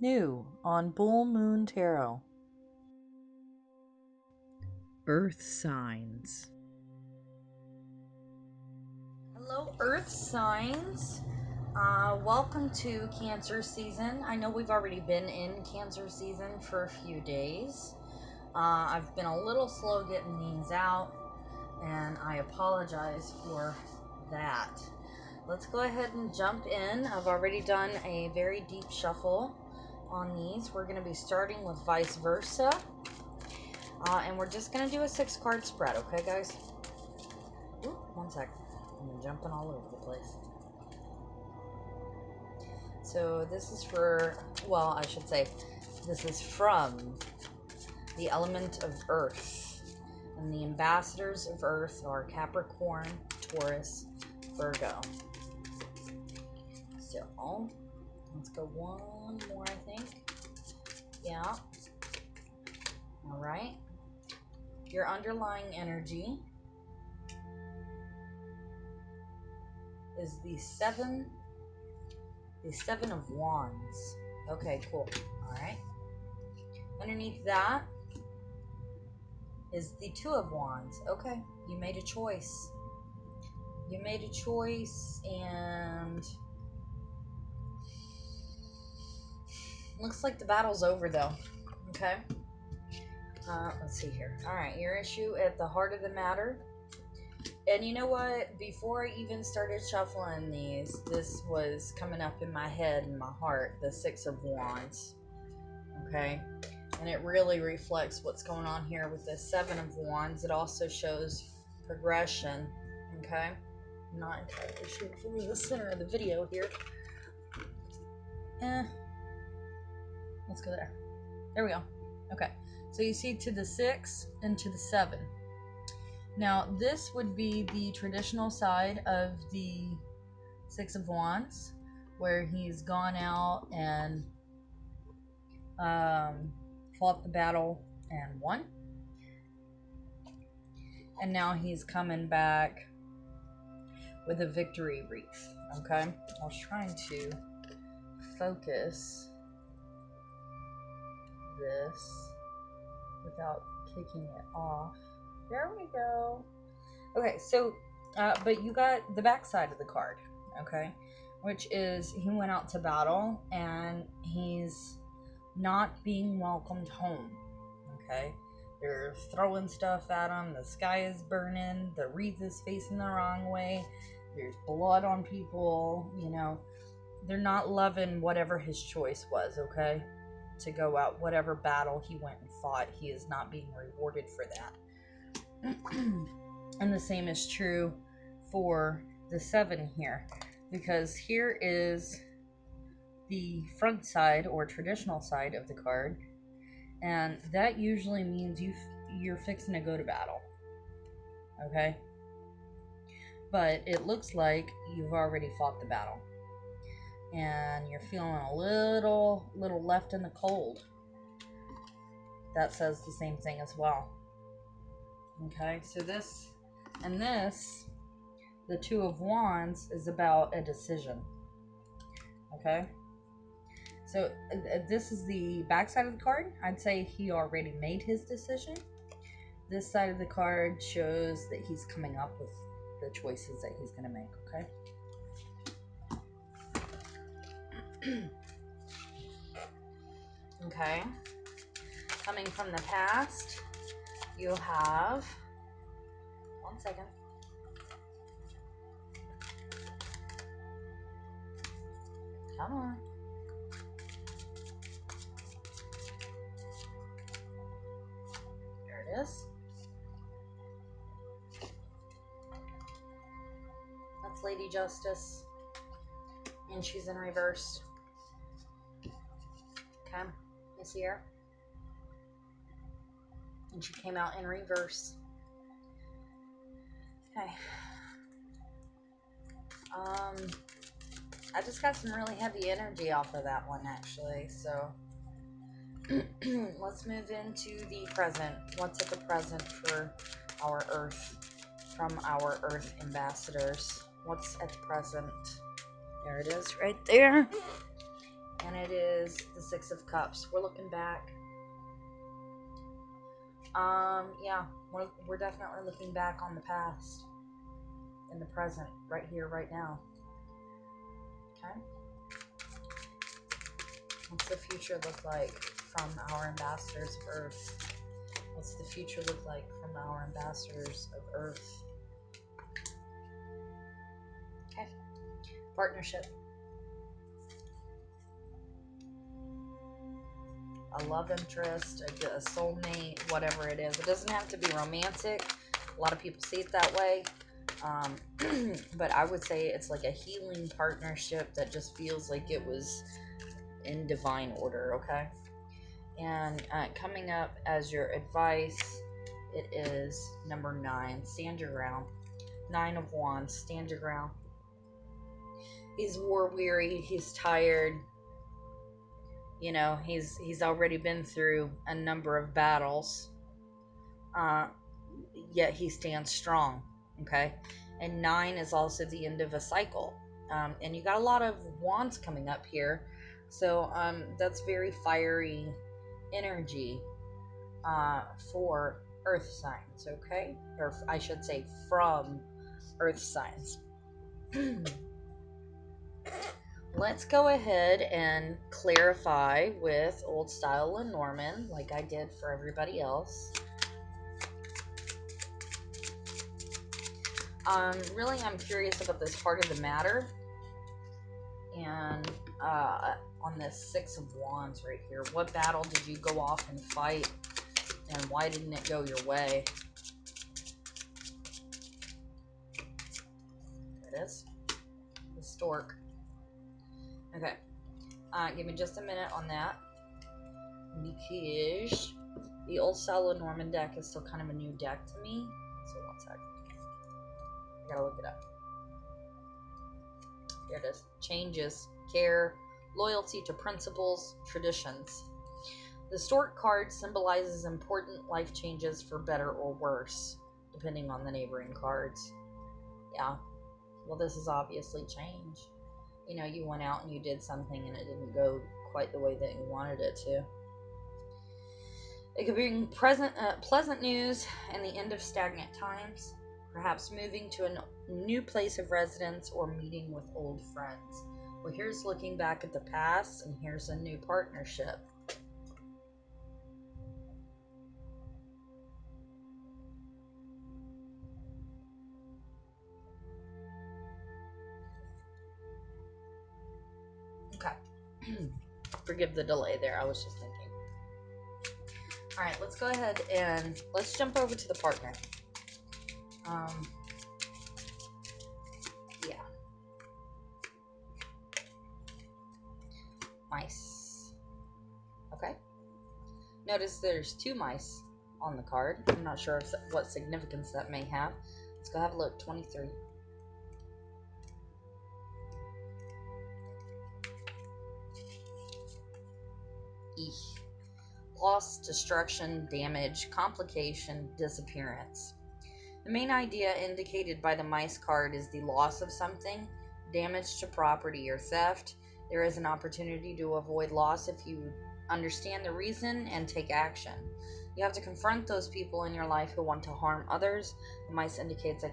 New on BullMoon Tarot. Earth signs. Hello, Earth signs. Welcome to Cancer season. I know we've already been in Cancer season for a few days. I've been a little slow getting these out, and I apologize for that. Let's go ahead and jump in. I've already done a very deep shuffle on these. We're going to be starting with vice versa. And we're just going to do a 6-card spread, okay, guys? Ooh, one sec. I'm jumping all over the place. So this is for, well, I should say, this is from the element of Earth. And the ambassadors of Earth are Capricorn, Taurus, Virgo. So, let's go one more, I think. Yeah. All right. Your underlying energy is the seven of wands. Okay, cool. All right. Underneath that is the 2 of wands. Okay, you made a choice. You made a choice, and looks like the battle's over, though. Okay. Let's see here. All right, your issue at the heart of the matter. And you know what? Before I even started shuffling these, this was coming up in my head and my heart, the 6 of wands. Okay? And it really reflects what's going on here with the 7 of wands. It also shows progression. Okay? I'm not entirely sure if we're in the center of the video here. Let's go there. There we go. Okay. So you see to the 6 and to the 7. Now, this would be the traditional side of the 6 of Wands, where he's gone out and fought the battle and won. And now he's coming back with a victory wreath, okay? I was trying to focus this without kicking it off. There we go. Okay, so, but you got the back side of the card, okay? Which is he went out to battle and he's not being welcomed home, okay? They're throwing stuff at him. The sky is burning. The wreath is facing the wrong way. There's blood on people, you know. They're not loving whatever his choice was, okay? To go out, whatever battle he went and fought, he is not being rewarded for that. And the same is true for the 7 here, because here is the front side or traditional side of the card, and that usually means you're fixing to go to battle, okay? But it looks like you've already fought the battle, and you're feeling a little left in the cold. That says the same thing as well. Okay, so this and this, the 2 of Wands, is about a decision. Okay, so this is the back side of the card. I'd say he already made his decision. This side of the card shows that he's coming up with the choices that he's going to make. Okay. Okay. Coming from the past, you have, one second. Come on. There it is. That's Lady Justice. And she's in reverse. Okay. You see her? And she came out in reverse. Okay. I just got some really heavy energy off of that one, actually, so let's move into the present. What's at the present for our Earth, from our Earth ambassadors? What's at the present? There it is, right there. And it is the Six of Cups. We're looking back. Yeah, we're definitely looking back on the past, in the present, right here, right now. Okay. What's the future look like from our ambassadors of Earth? What's the future look like from our ambassadors of Earth? Okay. Partnership. A love interest, a soulmate, whatever it is. It doesn't have to be romantic. A lot of people see it that way. But I would say it's like a healing partnership that just feels like it was in divine order, okay? And coming up as your advice, it is number 9. Stand your ground. 9 of Wands. Stand your ground. He's war weary. He's tired. You know, he's already been through a number of battles. Yet he stands strong. Okay? And 9 is also the end of a cycle. And you got a lot of wands coming up here. So that's very fiery energy for earth signs, okay? Or I should say from earth signs. Let's go ahead and clarify with Old Style Lenormand, like I did for everybody else. Really, I'm curious about this heart of the matter. And on this Six of Wands right here, what battle did you go off and fight? And why didn't it go your way? There it is. The stork. Okay. Give me just a minute on that. Because the Old Style Lenormand deck is still kind of a new deck to me. So one sec. I gotta look it up. Here it is. Changes, care, loyalty to principles, traditions. The stork card symbolizes important life changes for better or worse, depending on the neighboring cards. Yeah. Well, this is obviously change. You know, you went out and you did something and it didn't go quite the way that you wanted it to. It could bring pleasant news and the end of stagnant times, perhaps moving to a new place of residence or meeting with old friends. Well, here's looking back at the past, and here's a new partnership. Okay. Forgive the delay there. I was just thinking. All right, let's go ahead and let's jump over to the partner. Yeah. Mice. Okay. Notice there's 2 mice on the card. I'm not sure what significance that may have. Let's go have a look. 23. Eesh. Loss, destruction, damage, complication, disappearance. The main idea indicated by the mice card is the loss of something, damage to property, or theft. There is an opportunity to avoid loss if you understand the reason and take action. You have to confront those people in your life who want to harm others. The mice indicates a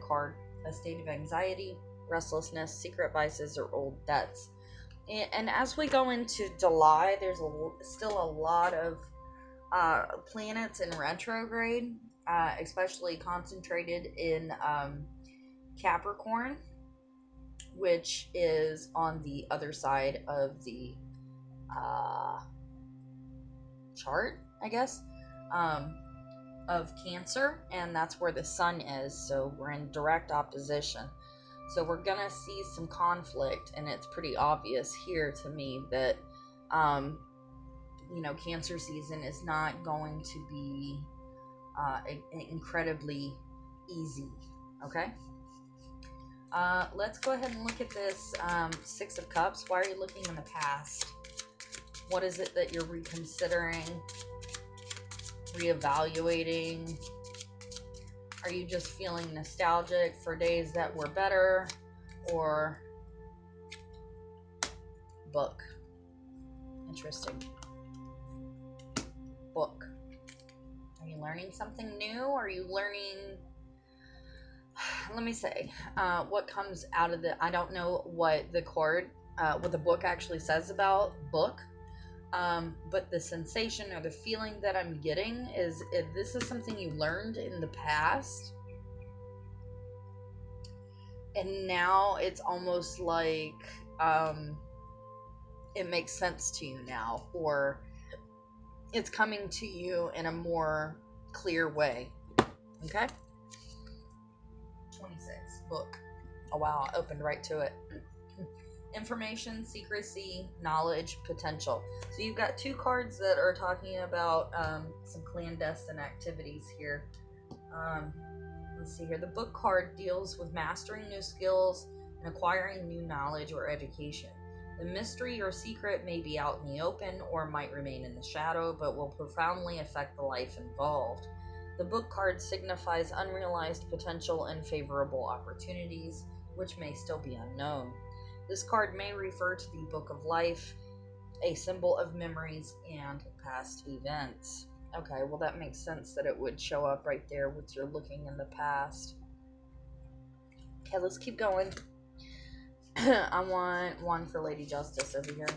state of anxiety, restlessness, secret vices, or old debts. And as we go into July, there's still a lot of planets in retrograde, especially concentrated in Capricorn, which is on the other side of the chart, I guess, of Cancer, and that's where the sun is. So we're in direct opposition. So we're gonna see some conflict, and it's pretty obvious here to me that you know, Cancer season is not going to be incredibly easy. Okay. Let's go ahead and look at this Six of Cups. Why are you looking in the past? What is it that you're reconsidering, reevaluating? Are you just feeling nostalgic for days that were better? Or book? Interesting. Book. Are you learning something new? Are you learning... Let me say, what comes out of the... I don't know what the card, what the book actually says about book. But the sensation or the feeling that I'm getting is if this is something you learned in the past. And now it's almost like it makes sense to you now, or it's coming to you in a more clear way. Okay? 26, book. Oh wow, I opened right to it. Information, secrecy, knowledge, potential. So you've got two cards that are talking about some clandestine activities here. Let's see here. The book card deals with mastering new skills and acquiring new knowledge or education. The mystery or secret may be out in the open or might remain in the shadow, but will profoundly affect the life involved. The book card signifies unrealized potential and favorable opportunities, which may still be unknown. This card may refer to the Book of Life, a symbol of memories and past events. Okay, well that makes sense that it would show up right there with your looking in the past. Okay, let's keep going. I want one for Lady Justice over here.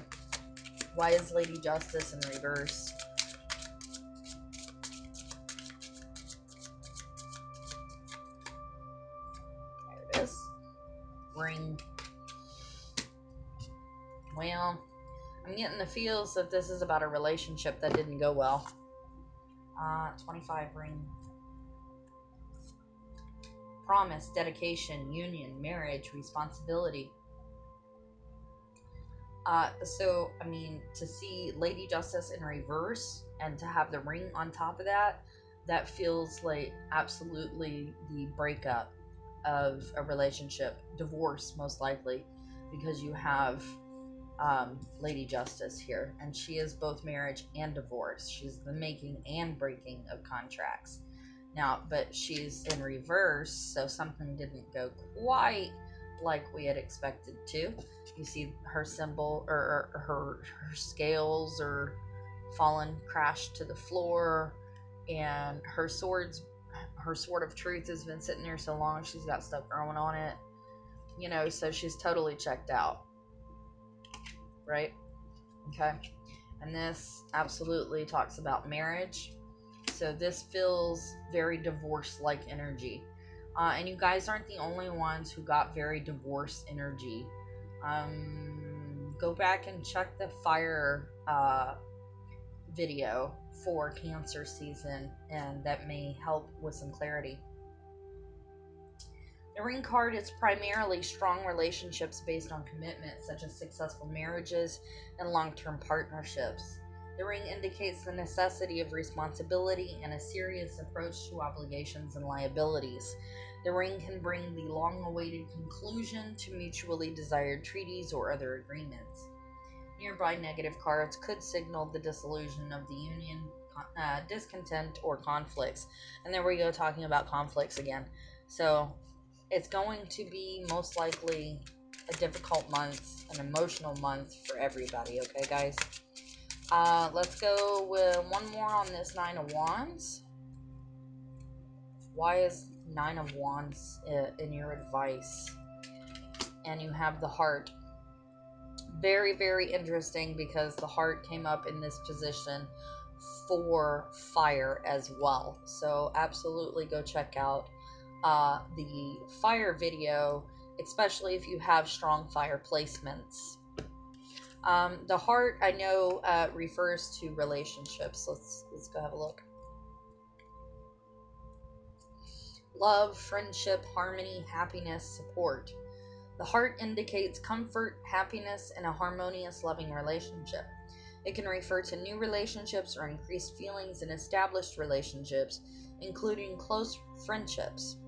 Why is Lady Justice in reverse? There it is. Ring. Well, I'm getting the feels that this is about a relationship that didn't go well. 25 ring. Promise, dedication, union, marriage, responsibility. So, I mean, to see Lady Justice in reverse and to have the ring on top of that, that feels like absolutely the breakup of a relationship. Divorce, most likely, because you have Lady Justice here, and she is both marriage and divorce. She's the making and breaking of contracts. Now, but she's in reverse, so something didn't go quite like we had expected to. You see her symbol, or her scales are fallen, crashed to the floor, and her sword of truth has been sitting there so long, she's got stuff growing on it. You know, so she's totally checked out. Right? Okay. And this absolutely talks about marriage. So this feels very divorce-like energy. And you guys aren't the only ones who got very divorce energy. Go back and check the fire video for Cancer season, and that may help with some clarity. The ring card is primarily strong relationships based on commitment, such as successful marriages and long-term partnerships. The ring indicates the necessity of responsibility and a serious approach to obligations and liabilities. The ring can bring the long-awaited conclusion to mutually desired treaties or other agreements. Nearby negative cards could signal the dissolution of the union, discontent, or conflicts. And there we go, talking about conflicts again. So it's going to be most likely a difficult month, an emotional month for everybody, okay, guys? Let's go with one more on this Nine of Wands. Why is Nine of Wands in your advice? And you have the Heart. Very, very interesting, because the Heart came up in this position for fire as well. So absolutely go check out the fire video, especially if you have strong fire placements. The Heart, I know, refers to relationships. Let's go have a look. Love, friendship, harmony, happiness, support. The Heart indicates comfort, happiness, and a harmonious, loving relationship. It can refer to new relationships or increased feelings in established relationships, including close friendships.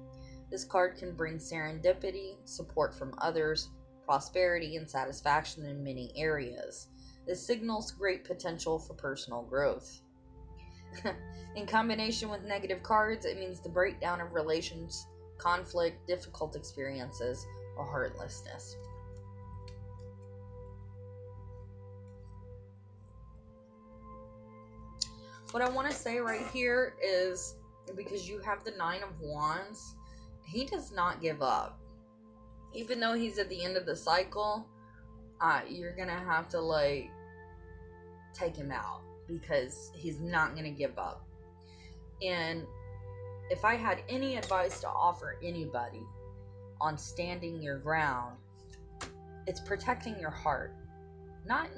This card can bring serendipity, support from others, prosperity, and satisfaction in many areas. This signals great potential for personal growth. In combination with negative cards, it means the breakdown of relations, conflict, difficult experiences, or heartlessness. What I want to say right here is, because you have the Nine of Wands, he does not give up. Even though he's at the end of the cycle, you're going to have to, like, take him out, because he's not going to give up. And if I had any advice to offer anybody on standing your ground, it's protecting your heart. Not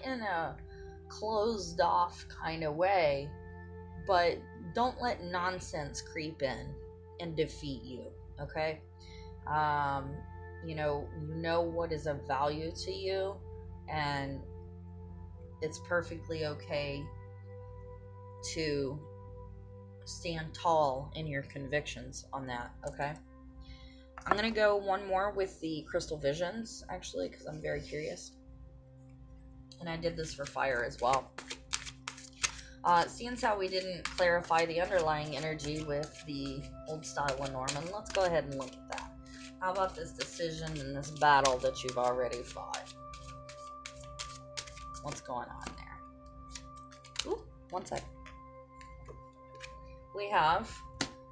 in a closed off kind of way, but don't let nonsense creep in and defeat you, okay? You know what is of value to you, and it's perfectly okay to stand tall in your convictions on that, okay? I'm gonna go one more with the crystal visions, actually, because I'm very curious. And I did this for fire as well. Seeing as how we didn't clarify the underlying energy with the old style Lenormand, let's go ahead and look at that. How about this decision and this battle that you've already fought? What's going on there? Ooh, one second. We have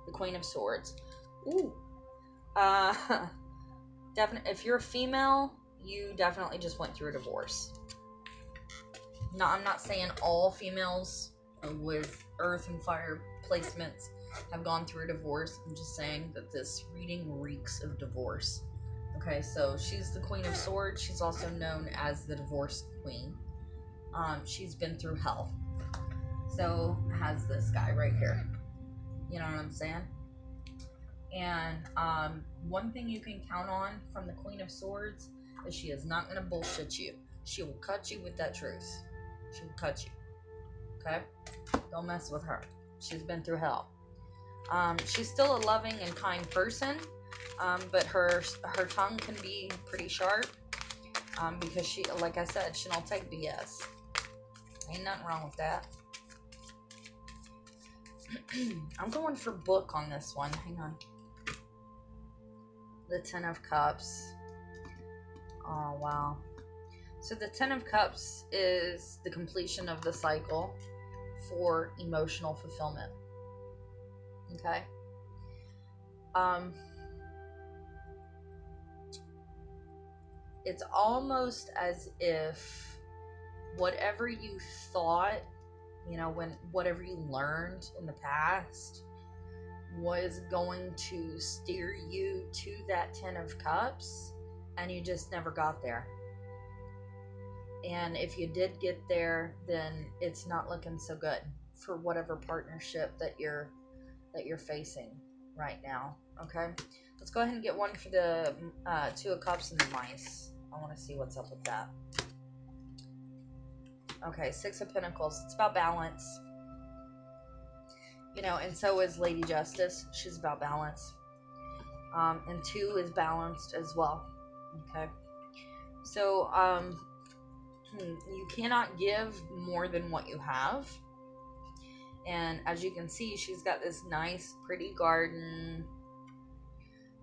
the Queen of Swords. Ooh. Definitely, if you're a female, you definitely just went through a divorce. No, I'm not saying all females with earth and fire placements have gone through a divorce. I'm just saying that this reading reeks of divorce. Okay, so she's the Queen of Swords. She's also known as the Divorce Queen. She's been through hell. So has this guy right here. You know what I'm saying? And one thing you can count on from the Queen of Swords is she is not going to bullshit you. She will cut you with that truth. She will cut you. Okay? Don't mess with her. She's been through hell. She's still a loving and kind person, but her tongue can be pretty sharp, because she, like I said, she don't take BS. Ain't nothing wrong with that. I'm going for book on this one. Hang on. The Ten of Cups. Oh, wow. So the Ten of Cups is the completion of the cycle for emotional fulfillment. Okay? It's almost as if whatever you thought, whatever you learned in the past was going to steer you to that Ten of Cups, and you just never got there. And if you did get there, then it's not looking so good for whatever partnership that you're facing right now. Okay, let's go ahead and get one for the Two of Cups and the Mice. I want to see what's up with that. Okay, Six of Pentacles. It's about balance. And so is Lady Justice. She's about balance. And Two is balanced as well. Okay. So, you cannot give more than what you have. And as you can see, she's got this nice, pretty garden.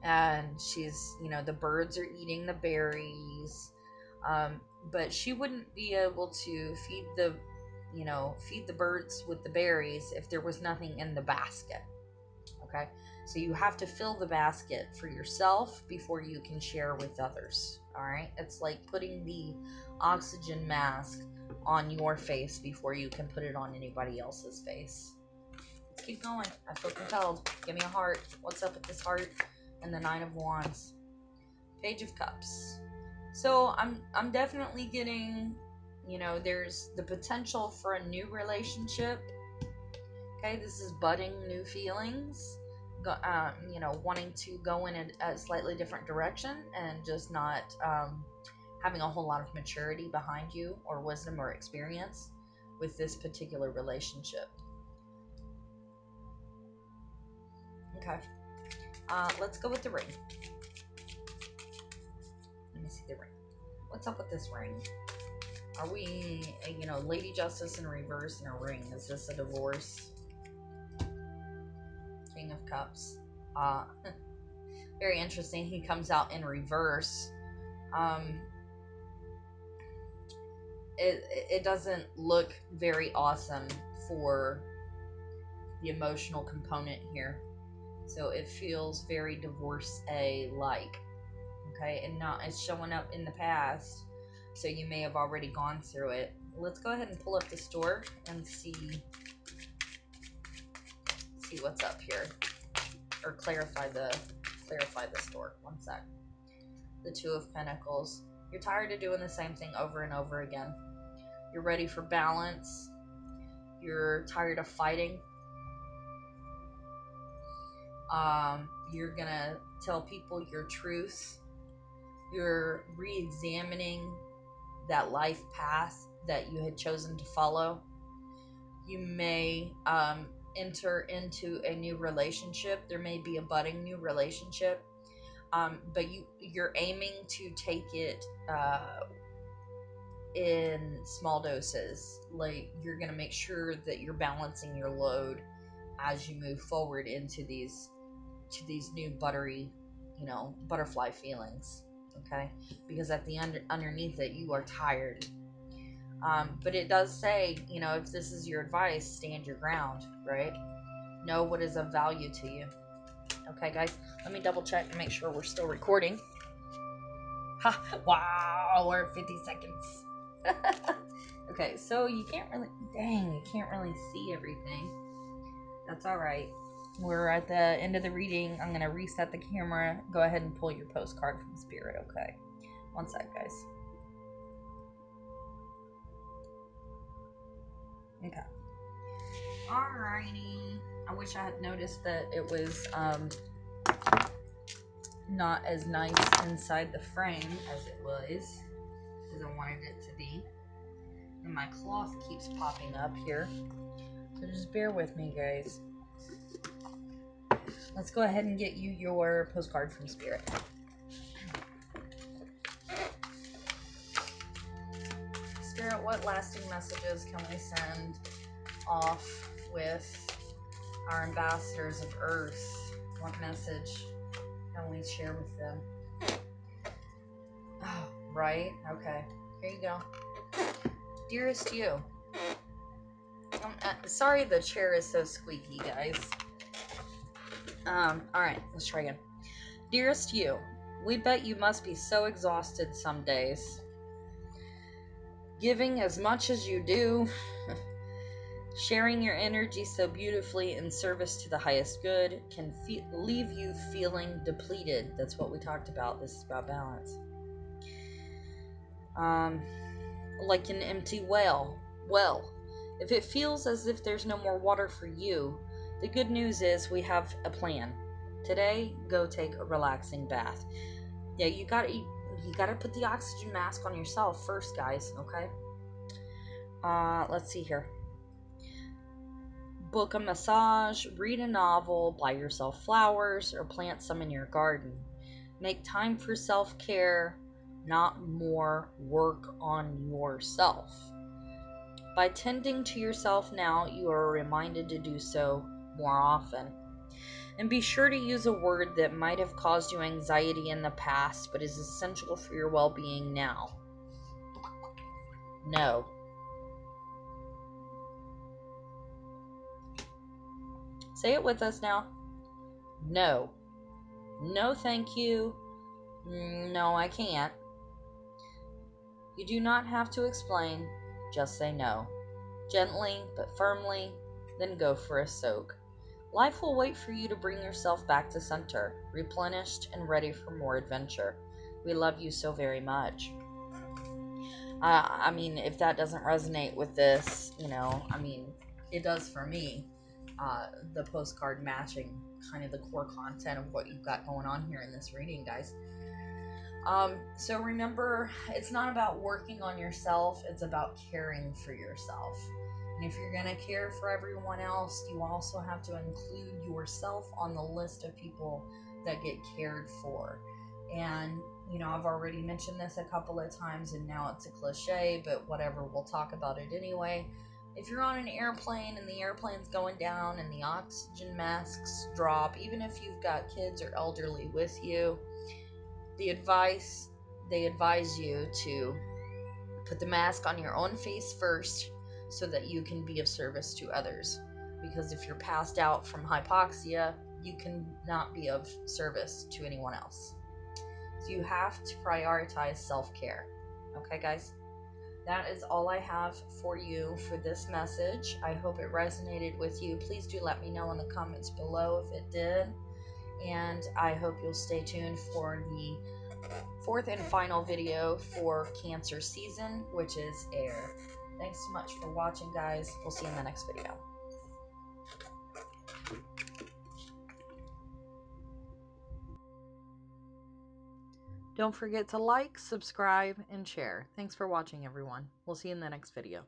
And she's, the birds are eating the berries. But she wouldn't be able to feed the birds with the berries if there was nothing in the basket. Okay, so you have to fill the basket for yourself before you can share with others. All right, it's like putting the oxygen mask on your face before you can put it on anybody else's face. Let's keep going. I feel compelled. Give me a heart. What's up with this heart? And the Nine of Wands. Page of Cups. So I'm definitely getting, there's the potential for a new relationship. Okay, this is budding new feelings. Wanting to go in a slightly different direction, and just not having a whole lot of maturity behind you, or wisdom or experience with this particular relationship. Okay, let's go with the ring. Let me see the ring. What's up with this ring? Are we, Lady Justice in reverse in a ring? Is this a divorce? King of Cups. Very interesting. He comes out in reverse. It doesn't look very awesome for the emotional component here. So it feels very divorce-a-like. Okay, and not it's showing up in the past, so you may have already gone through it. Let's go ahead and pull up the store and see what's up here, or clarify the store. One sec. The Two of Pentacles. You're tired of doing the same thing over and over again. You're ready for balance. You're tired of fighting. You're gonna tell people your truth. You're re-examining that life path that you had chosen to follow. You may enter into a new relationship. There may be a budding new relationship, but you're aiming to take it in small doses. Like, you're gonna make sure that you're balancing your load as you move forward into these new butterfly feelings. Okay, because at the underneath it, you are tired. But it does say, if this is your advice, stand your ground, right? Know what is of value to you. Okay, guys, let me double check and make sure we're still recording. Ha! Wow, we're at 50 seconds. Okay, so you can't really see everything. That's all right. We're at the end of the reading. I'm going to reset the camera. Go ahead and pull your postcard from Spirit, okay? One sec, guys. Okay. Alrighty. I wish I had noticed that it was not as nice inside the frame as it was, because I wanted it to be. And my cloth keeps popping up here. So just bear with me, guys. Let's go ahead and get you your postcard from Spirit. Spirit, what lasting messages can we send off with our ambassadors of Earth? What message can we share with them? Oh, right? Okay. Here you go. Dearest you. Sorry the chair is so squeaky, guys. Alright, let's try again. Dearest you, we bet you must be so exhausted some days. Giving as much as you do, sharing your energy so beautifully in service to the highest good can leave you feeling depleted. That's what we talked about. This is about balance. Like an empty well. Well, if it feels as if there's no more water for you, the good news is we have a plan. Today, go take a relaxing bath. Yeah, you gotta put the oxygen mask on yourself first, guys, okay? Let's see here. Book a massage, read a novel, buy yourself flowers, or plant some in your garden. Make time for self-care, not more work on yourself. By tending to yourself now, you are reminded to do so more often. And be sure to use a word that might have caused you anxiety in the past, but is essential for your well-being now. No. Say it with us now. No. No, thank you. No, I can't. You do not have to explain. Just say no. Gently, but firmly, then go for a soak. Life will wait for you to bring yourself back to center, replenished and ready for more adventure. We love you so very much. I mean, if that doesn't resonate with this, it does for me. The postcard matching kind of the core content of what you've got going on here in this reading, guys. So remember, it's not about working on yourself, it's about caring for yourself. And if you're going to care for everyone else, you also have to include yourself on the list of people that get cared for. And, I've already mentioned this a couple of times, and now it's a cliche, but whatever, we'll talk about it anyway. If you're on an airplane and the airplane's going down and the oxygen masks drop, even if you've got kids or elderly with you, they advise you to put the mask on your own face first, so that you can be of service to others. Because if you're passed out from hypoxia, you cannot be of service to anyone else. So you have to prioritize self-care. Okay, guys? That is all I have for you for this message. I hope it resonated with you. Please do let me know in the comments below if it did. And I hope you'll stay tuned for the fourth and final video for Cancer season, which is air. Thanks so much for watching, guys. We'll see you in the next video. Don't forget to like, subscribe, and share. Thanks for watching, everyone. We'll see you in the next video.